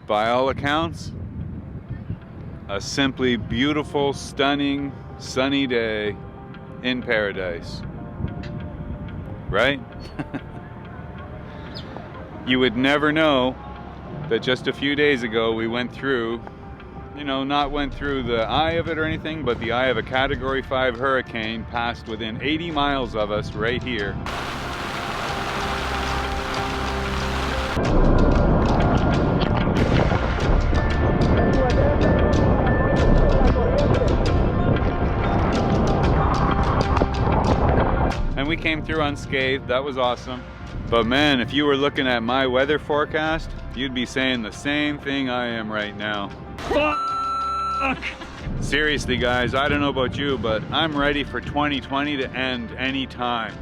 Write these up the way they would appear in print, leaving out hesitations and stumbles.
by all accounts, a simply beautiful, stunning, sunny day in paradise. Right? You would never know that just a few days ago we went through, not went through the eye of it or anything, but the eye of a Category 5 hurricane passed within 80 miles of us right here. And we came through unscathed. That was awesome. But man, if you were looking at my weather forecast, you'd be saying the same thing I am right now. Fuck! Seriously guys, I don't know about you, but I'm ready for 2020 to end anytime.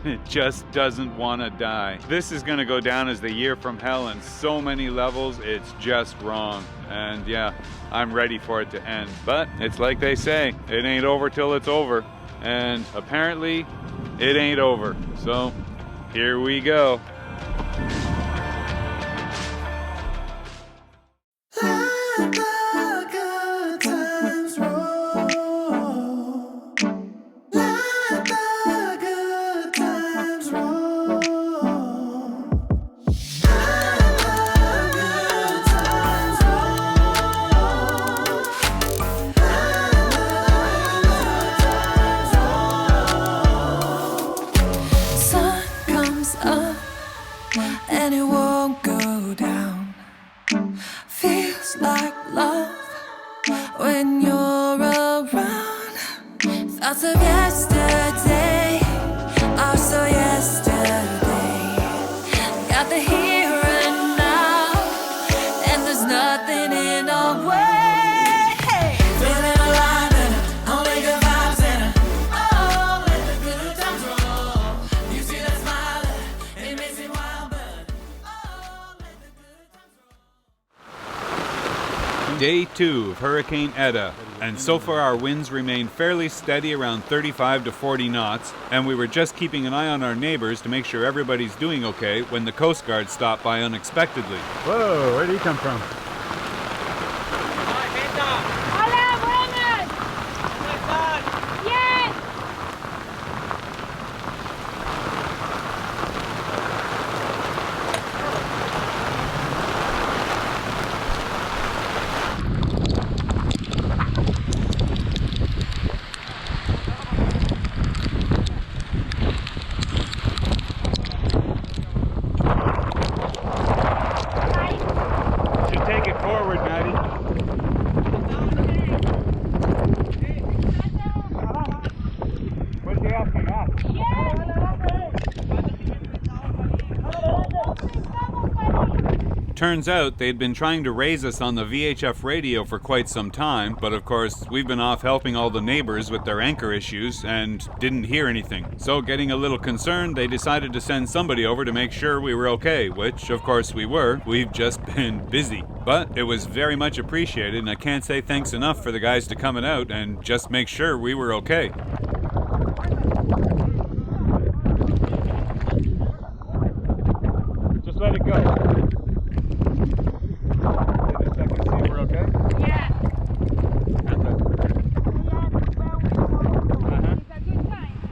It just doesn't want to die. This is going to go down as the year from hell in so many levels, it's just wrong. And yeah, I'm ready for it to end. But it's like they say, it ain't over till it's over. And apparently, it ain't over. So, here we go. And it won't go down. Feels like love when you're around. Thoughts of yesterday are so yesterday. Got the here and now, and there's nothing in our way. Feeling alive and only good vibes in it. Oh, let the good times roll. You see that smile, it makes me wild, but Day 2 of Hurricane Eta, and so far our winds remain fairly steady around 35 to 40 knots, and we were just keeping an eye on our neighbors to make sure everybody's doing okay when the Coast Guard stopped by unexpectedly. Whoa, where did he come from? Hola, buenas. Bien. Should take it forward, Maddie. What's he asking us? Turns out they'd been trying to raise us on the VHF radio for quite some time, but of course we've been off helping all the neighbors with their anchor issues and didn't hear anything. So getting a little concerned, they decided to send somebody over to make sure we were okay, which of course we were. We've just been busy. But it was very much appreciated, and I can't say thanks enough for the guys to coming out and just make sure we were okay. Just let it go. Yeah.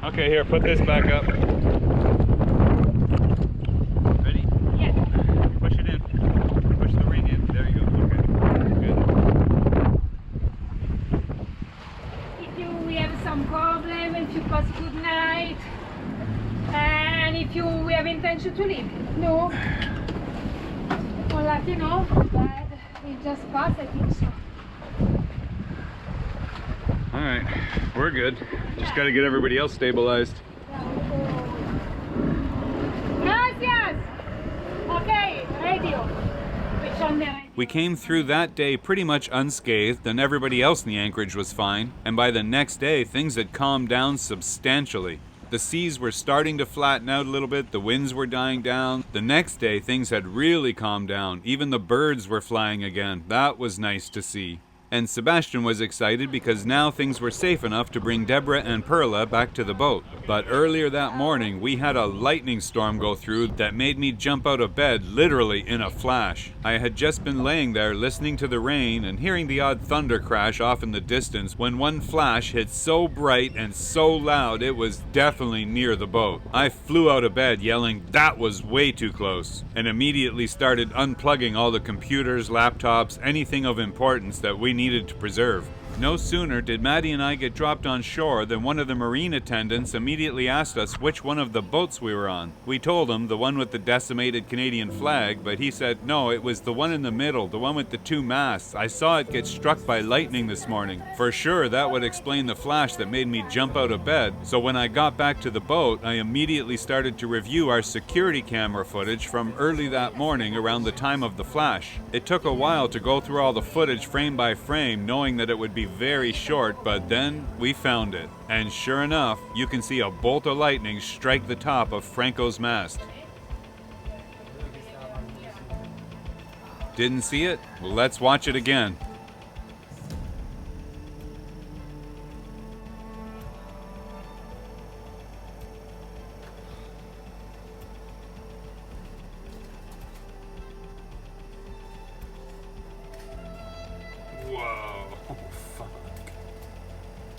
Okay, here, put this back up. Ready? Yeah. Push it in. Push the ring in. There you go. Okay. Good. If we have some problem, if you pass good night, and if we have intention to leave. No. Well, but we just pass, I think so. Alright, we're good. Just gotta get everybody else stabilized. Gracias. Okay, radio. Which on the radio? We came through that day pretty much unscathed, and everybody else in the anchorage was fine. And by the next day, things had calmed down substantially. The seas were starting to flatten out a little bit, the winds were dying down. The next day, things had really calmed down. Even the birds were flying again. That was nice to see. And Sebastian was excited because now things were safe enough to bring Deborah and Perla back to the boat. But earlier that morning, we had a lightning storm go through that made me jump out of bed literally in a flash. I had just been laying there listening to the rain and hearing the odd thunder crash off in the distance when one flash hit so bright and so loud it was definitely near the boat. I flew out of bed yelling, "That was way too close," and immediately started unplugging all the computers, laptops, anything of importance that we needed to preserve. No sooner did Maddie and I get dropped on shore than one of the marine attendants immediately asked us which one of the boats we were on. We told him the one with the decimated Canadian flag, but he said no, it was the one in the middle, the one with the 2 masts. I saw it get struck by lightning this morning. For sure, that would explain the flash that made me jump out of bed. So when I got back to the boat, I immediately started to review our security camera footage from early that morning around the time of the flash. It took a while to go through all the footage frame by frame, knowing that it would be very short, but then we found it. And sure enough, you can see a bolt of lightning strike the top of Franco's mast. Didn't see it? Well, let's watch it again.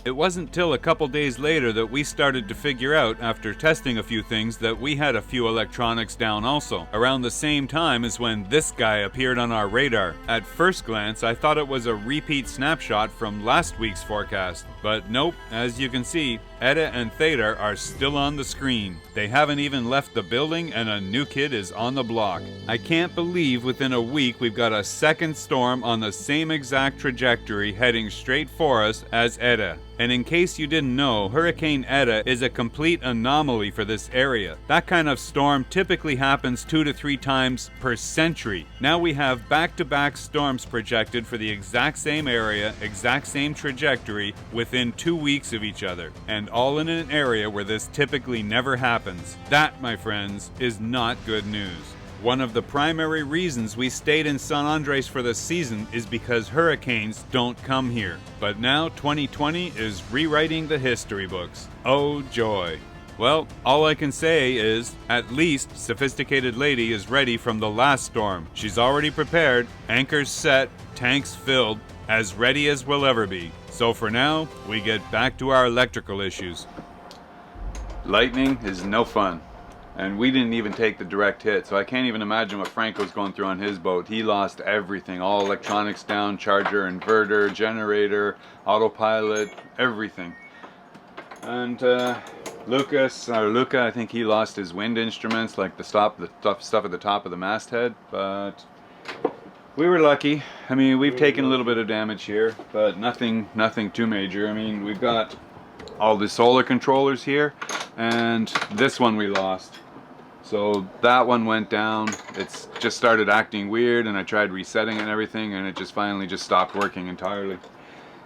It wasn't till a couple days later that we started to figure out, after testing a few things, that we had a few electronics down also, around the same time as when this guy appeared on our radar. At first glance, I thought it was a repeat snapshot from last week's forecast, but nope, as you can see, Etta and Theta are still on the screen. They haven't even left the building and a new kid is on the block. I can't believe within a week we've got a second storm on the same exact trajectory heading straight for us as Etta. And in case you didn't know, Hurricane Etta is a complete anomaly for this area. That kind of storm typically happens 2 to 3 times per century. Now we have back-to-back storms projected for the exact same area, exact same trajectory, within 2 weeks of each other. And all in an area where this typically never happens. That, my friends, is not good news. One of the primary reasons we stayed in San Andres for the season is because hurricanes don't come here. But now 2020 is rewriting the history books. Oh joy. Well, all I can say is, at least Sophisticated Lady is ready from the last storm. She's already prepared, anchors set, tanks filled, as ready as we'll ever be. So for now, we get back to our electrical issues. Lightning is no fun. And we didn't even take the direct hit, so I can't even imagine what Franco's going through on his boat. He lost everything, all electronics down, charger, inverter, generator, autopilot, everything. And Luca, I think he lost his wind instruments, like the stuff at the top of the masthead, but we were lucky. I mean, we've taken a little bit of damage here, but nothing too major. I mean, we've got all the solar controllers here, and this one we lost. So that one went down. It's just started acting weird, and I tried resetting it and everything, and it just finally just stopped working entirely.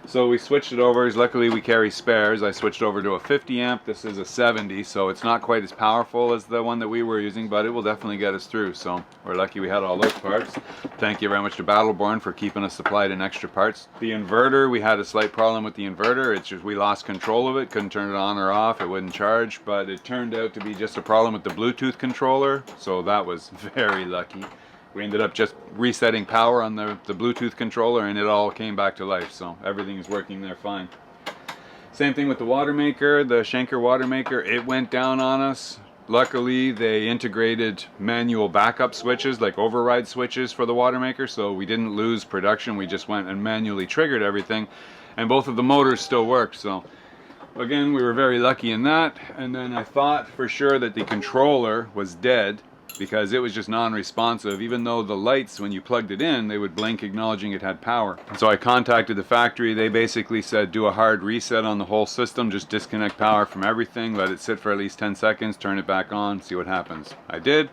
So we switched it over. Luckily we carry spares. I switched over to a 50 amp. This is a 70, so it's not quite as powerful as the one that we were using, but it will definitely get us through. So we're lucky we had all those parts. Thank you very much to Battleborn for keeping us supplied in extra parts. The inverter, we had a slight problem with the inverter. It's just we lost control of it, couldn't turn it on or off, it wouldn't charge, but it turned out to be just a problem with the Bluetooth controller, so that was very lucky. We ended up just resetting power on the Bluetooth controller, and it all came back to life, so everything is working there fine. Same thing with the water maker, the Schenker water maker. It went down on us. Luckily, they integrated manual backup switches, like override switches for the water maker, so we didn't lose production. We just went and manually triggered everything, and both of the motors still worked. So again, we were very lucky in that. And then I thought for sure that the controller was dead, because it was just non-responsive. Even though the lights, when you plugged it in, they would blink acknowledging it had power. So I contacted the factory. They basically said do a hard reset on the whole system, just disconnect power from everything, let it sit for at least 10 seconds, turn it back on, see what happens. I did.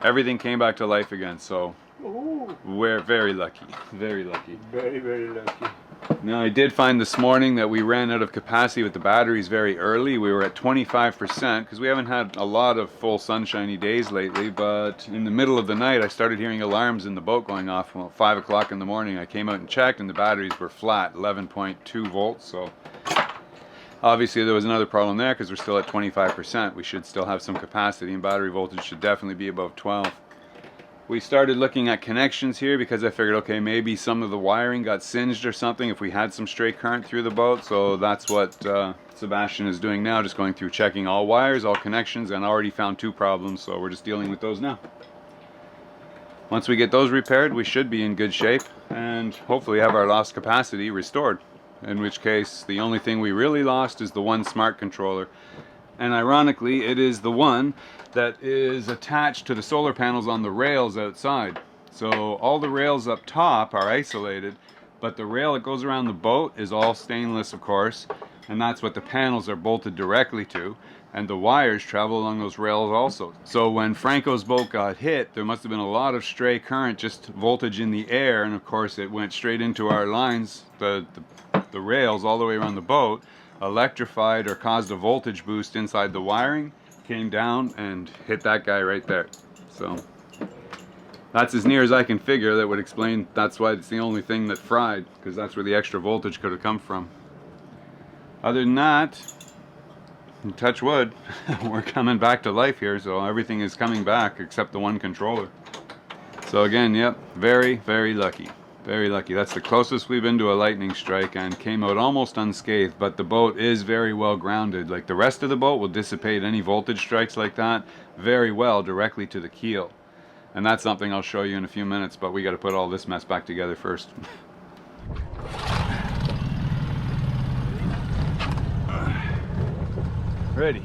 Everything came back to life again, so we're very lucky. Very lucky. Very, very lucky. Now, I did find this morning that we ran out of capacity with the batteries very early. We were at 25% because we haven't had a lot of full sunshiny days lately, but in the middle of the night I started hearing alarms in the boat going off about 5 o'clock in the morning. I came out and checked and the batteries were flat, 11.2 volts, so obviously there was another problem there because we're still at 25%. We should still have some capacity and battery voltage should definitely be above 12. We started looking at connections here because I figured, okay, maybe some of the wiring got singed or something if we had some stray current through the boat. So that's what Sebastian is doing now, just going through checking all wires, all connections, and already found 2 problems, so we're just dealing with those now. Once we get those repaired, we should be in good shape and hopefully have our lost capacity restored. In which case, the only thing we really lost is the one smart controller. And ironically, it is the one that is attached to the solar panels on the rails outside. So all the rails up top are isolated, but the rail that goes around the boat is all stainless, of course, and that's what the panels are bolted directly to, and the wires travel along those rails also. So when Franco's boat got hit, there must have been a lot of stray current, just voltage in the air, and of course it went straight into our lines, the rails all the way around the boat, electrified or caused a voltage boost inside the wiring, came down and hit that guy right there. So that's as near as I can figure that would explain that's why it's the only thing that fried, because that's where the extra voltage could have come from. Other than that, touch wood, we're coming back to life here, so everything is coming back except the one controller. So again, yep, very, very lucky. Very lucky. That's the closest we've been to a lightning strike and came out almost unscathed, but the boat is very well grounded. Like the rest of the boat will dissipate any voltage strikes like that very well directly to the keel. And that's something I'll show you in a few minutes, but we got to put all this mess back together first. Ready.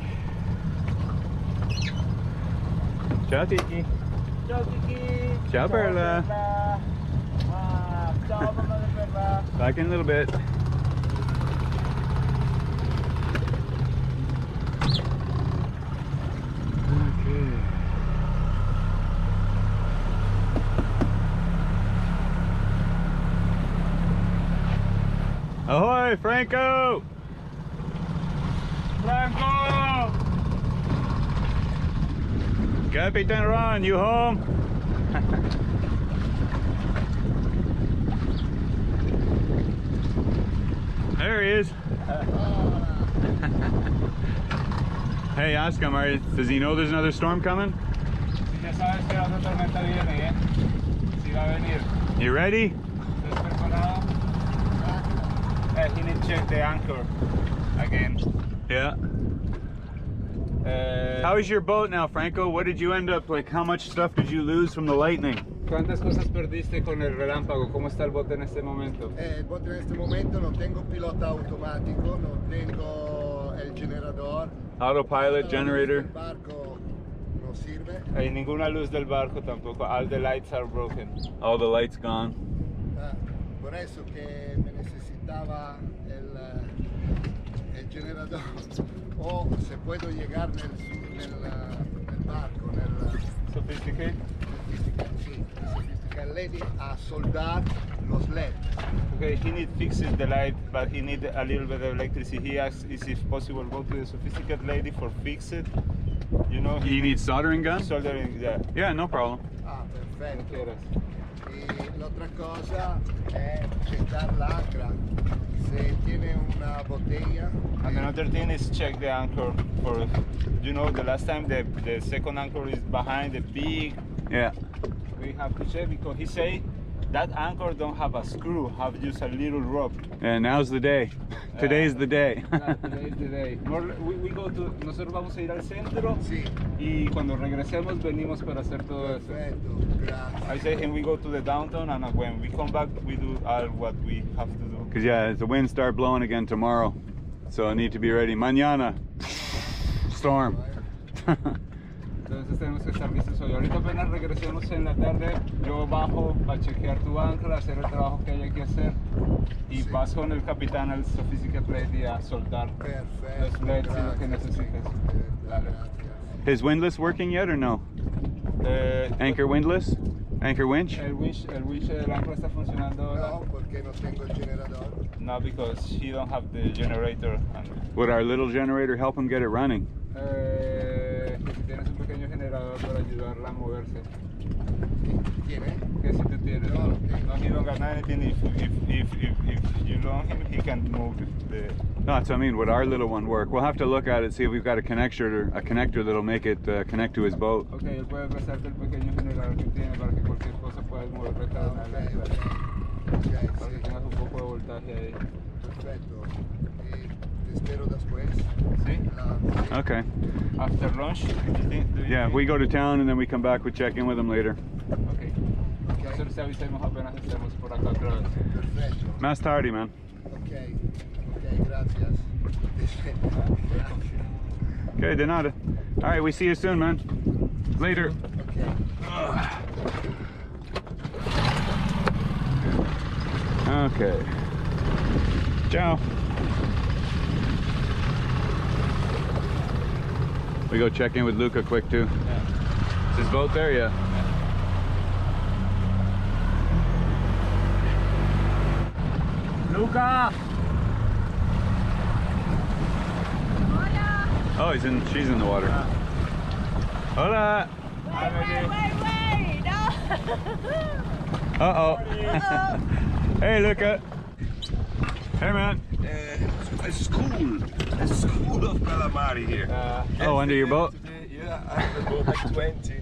Ciao Tiki. Ciao Kiki. Ciao Perla. Ciao mamma di Perla. Back in a little bit. Okay. Ahoy, Franco! Franco! Capitan Ron, you home? There he is. Hey, ask him, does he know there's another storm coming? Si ya sabes que la otra tormenta viene, Si va a venir. You ready? ¿Estás preparado? He need to check the anchor again. Yeah. How is your boat now, Franco? What did you end up, like, how much stuff did you lose from the lightning? ¿Cuántas cosas perdiste con el relámpago? ¿Cómo está el bote en este momento? El bote en este momento no tengo pilota automático, no tengo el generador. Autopilot, generator. El barco no sirve. Hay ninguna luz del barco tampoco. All the lights are broken. All the lights gone. Por eso que me necesitaba el generador. O se puedo llegar nel barco, nel Sophisticated? Sophisticated lady a soldar los LED. Okay, he need fixes the light, but he need a little bit of electricity. He asks is if possible go to the sophisticated lady for fix it. You know, You need soldering gun? soldering, yeah. Yeah, no problem. Perfetto. E l'altra cosa è checkar l'ancra. Se tiene una botella. And another thing is check the anchor for, you know, the last time the second anchor is behind the big. Yeah. We have to check because he say that anchor don't have a screw, have just a little rope. And now's the day. Today's the day. Today is the day. We go to, nosotros vamos a ir al centro Sì, y cuando regresemos venimos para hacer todo eso. perfetto, grazie. I say, and we go to the downtown, and when we come back, we do all what we have to do. Because yeah, the wind start blowing again tomorrow. So I need to be ready. Mañana. Storm. Entonces tenemos que estar listos hoy. Ahorita apenas regresemos en la tarde, yo bajo a chequear tu ancla, hacer el trabajo que haya que hacer y Sí. vas con el capitán al Sophisticated Lady a soldar Perfetto, los LEDs y lo que grazie, necesites. Presidente, Dale. grazie. Is windlass working yet or no? Eh, Anchor windlass? Anchor winch? El winch del ancla está funcionando ahora. No, porque no tengo el generador. No, because he don't have the generator. Would our little generator help him get it running? Que si tienes un pequeño generador para ayudarla a moverse. ¿Tiene? Que si tú tienes. No, No, he don't got anything. If you loan him, he can move the. No, that's what I mean. Would our little one work? We'll have to look at it, see if we've got a connector that'll make it connect to his boat. Okay, él puede prestarte el pequeño generador que tiene para que cualquier cosa puedas mover recta de la ancla. Ok, Para que sí. tengas un poco de voltaje ahí. Perfecto. Te espero después. ¿Sí? Sí. Okay. After lunch, do you Yeah, think? we go to town and then we come back. We check in with him later. Okay. Nosotros te avisamos apenas estemos por acá otra vez. Perfecto. Más tarde, man. Ok, gracias. Okay, de nada. All right, we see you soon, man. Later. Okay. Ciao. We go check in with Luca quick too. Yeah. Is his boat there? Yeah. Luca! Oh, she's in the water. Hola. Wait, no. Uh-oh. Hey, Luca. Hey, man. A school of calamari here. Oh, under your boat? Today, yeah, I have a boat like 20.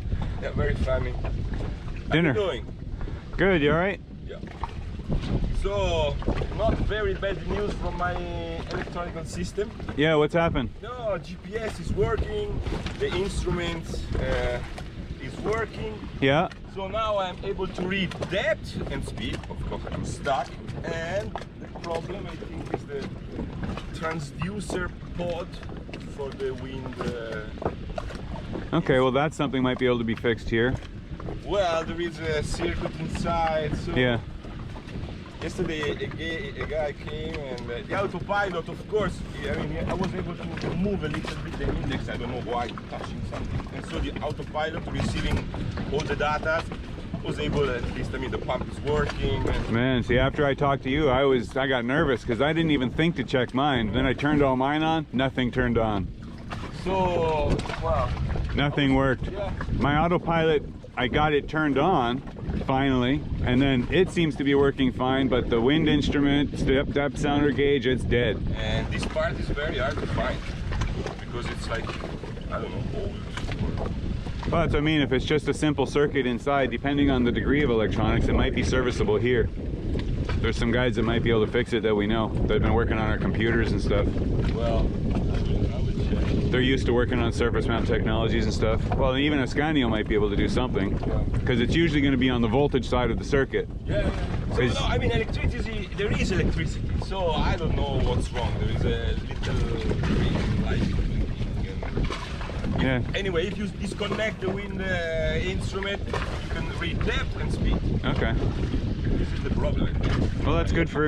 Yeah, very funny. Dinner. How you doing? Good, you all right? Yeah. So, not very bad news from my electronic system. Yeah, what's happened? No, GPS is working, the instrument is working. Yeah. So now I'm able to read depth and speed. Of course, I'm stuck. And the problem, I think, is the transducer pod for the wind. Okay, well, that's something might be able to be fixed here. Well, there is a circuit inside. So Yeah. yesterday, a guy came and the autopilot, of course. I mean, I was able to move a little bit the index. I don't know why, touching something. And so the autopilot receiving all the data was able, at least, I mean, the pump is working. And Man, see, after I talked to you, I got nervous because I didn't even think to check mine. Then I turned all mine on, nothing turned on. so, well, Nothing worked. yeah. My autopilot, I got it turned on, finally, and then it seems to be working fine, but the wind instrument, depth sounder gauge, it's dead. And this part is very hard to find because it's like, I don't know, old. Well, that's what I mean. If it's just a simple circuit inside, depending on the degree of electronics, it might be serviceable here. There's some guys that might be able to fix it that we know. They've been working on our computers and stuff. Well, I will check. They're used to working on surface mount technologies and stuff. Well, even a Scania might be able to do something, because it's usually going to be on the voltage side of the circuit. Yeah. So, Is- no, I mean, electricity, there is electricity, so I don't know what's wrong. There is a little green light blinking. Yeah. Anyway, if you disconnect the wind instrument, you can read depth and speed. Okay. This is the problem, I think. Well, that's good for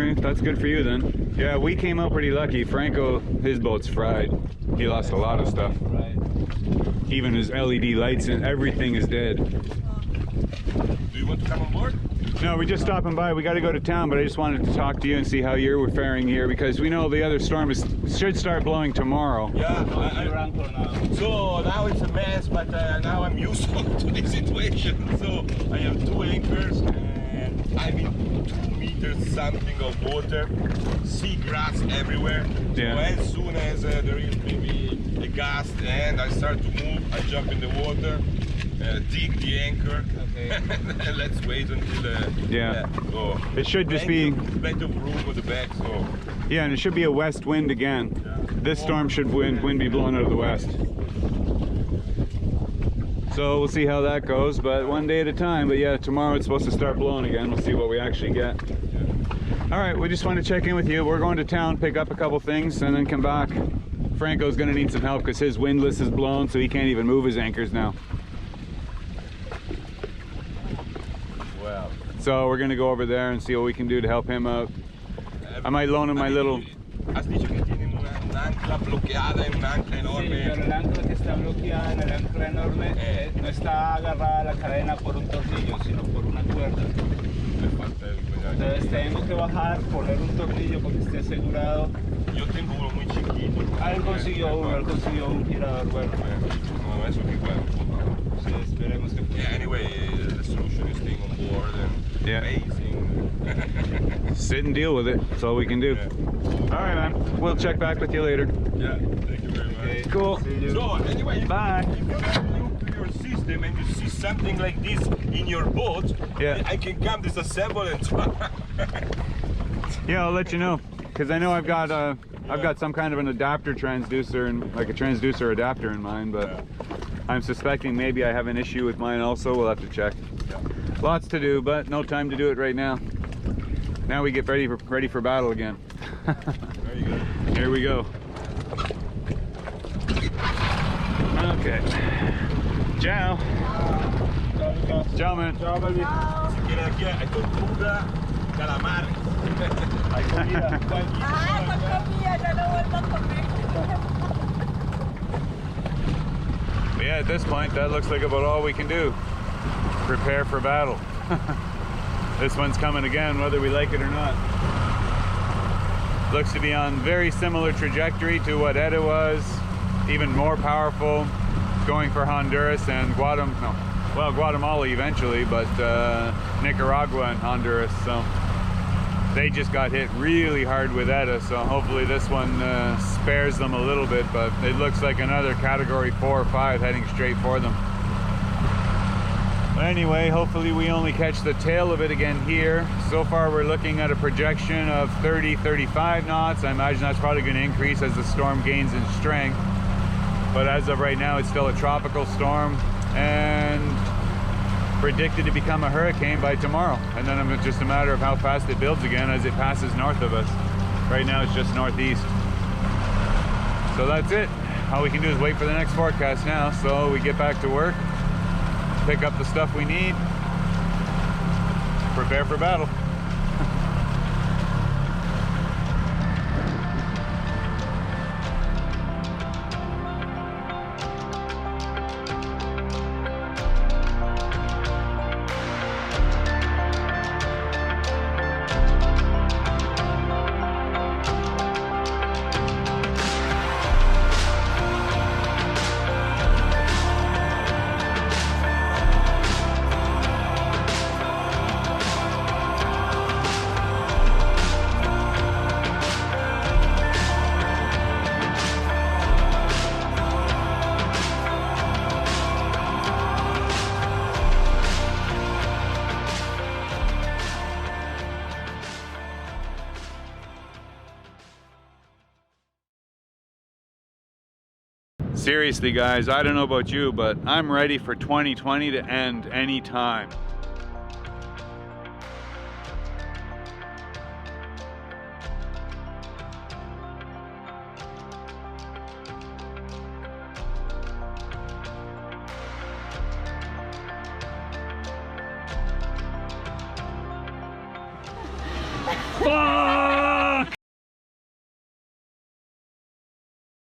you then. Yeah, we came out pretty lucky. Franco, his boat's fried. He lost a lot of stuff. Right. Even his LED lights and everything is dead. Do you want to come on board? No, we're just stopping by. We got to go to town, but I just wanted to talk to you and see how you're faring here, because we know the other storm should start blowing tomorrow. Yeah, Your anchor now. so now it's a mess, but now I'm used to the situation. So I have 2 anchors and I'm in 2 meters something of water, seagrass everywhere. Yeah. So as soon as there is maybe a gust and I start to move, I jump in the water, dig the anchor, Okay. and let's wait until Yeah. so It should just be, plenty of room on the back. So yeah, and it should be a west wind again. This storm should wind be blowing out of the west. So we'll see how that goes, but one day at a time. But yeah, tomorrow it's supposed to start blowing again. We'll see what we actually get. All right, we just want to check in with you. We're going to town, pick up a couple things, and then come back. Franco's going to need some help because his windlass is blown, so he can't even move his anchors now. well. So we're going to go over there and see what we can do to help him out. I might loan him my little... Has dicho que tienen un ancla ancla bloqueada en un ancla Sí, enorme. pero el ancla que está bloqueada en el ancla enorme no está agarrada a la cadena por un tornillo, sino por una cuerda. Me falta el Entonces tengo que bajar, poner un tornillo para que esté asegurado. Yo tengo uno muy chiquito. Él consiguió un girador bueno. No, eso que bueno. Sí, esperemos que Yeah, anyway, the solution is staying on board and Yeah. amazing. Sit and deal with it. That's all we can do. All right, man. We'll check back with you later. Yeah, thank you very much. Okay. Cool. See you. So anyway, Bye. if you have a nuclear system and you see something like this in your boat, Yeah. I can come disassemble and try. Yeah, I'll let you know. Because I know I've got some kind of an adapter transducer and like a transducer adapter in mine, but I'm suspecting maybe I have an issue with mine also. We'll have to check. Lots to do, but no time to do it right now. Now we get ready for battle again. There you go. Here we go. Okay. Ciao. Ciao, man. Ciao, baby. Si quiere aquí hay tortuga, calamares. Hay comida. Ah, con comida, ya no vuelvo a comer. But yeah, at this point, that looks like about all we can do. Prepare for battle. This one's coming again, whether we like it or not. Looks to be on very similar trajectory to what ETA was, even more powerful, going for Honduras and Guatemala eventually, but Nicaragua and Honduras. So they just got hit really hard with ETA, so hopefully this one spares them a little bit, but it looks like another category 4 or 5 heading straight for them. But anyway, hopefully we only catch the tail of it again here. So far we're looking at a projection of 30-35 knots. I imagine that's probably going to increase as the storm gains in strength. But as of right now, it's still a tropical storm and predicted to become a hurricane by tomorrow. And then it's just a matter of how fast it builds again as it passes north of us. Right now it's just northeast. So that's it. All we can do is wait for the next forecast now. So we get back to work, pick up the stuff we need, prepare for battle. Seriously guys, I don't know about you, but I'm ready for 2020 to end anytime. Fuck!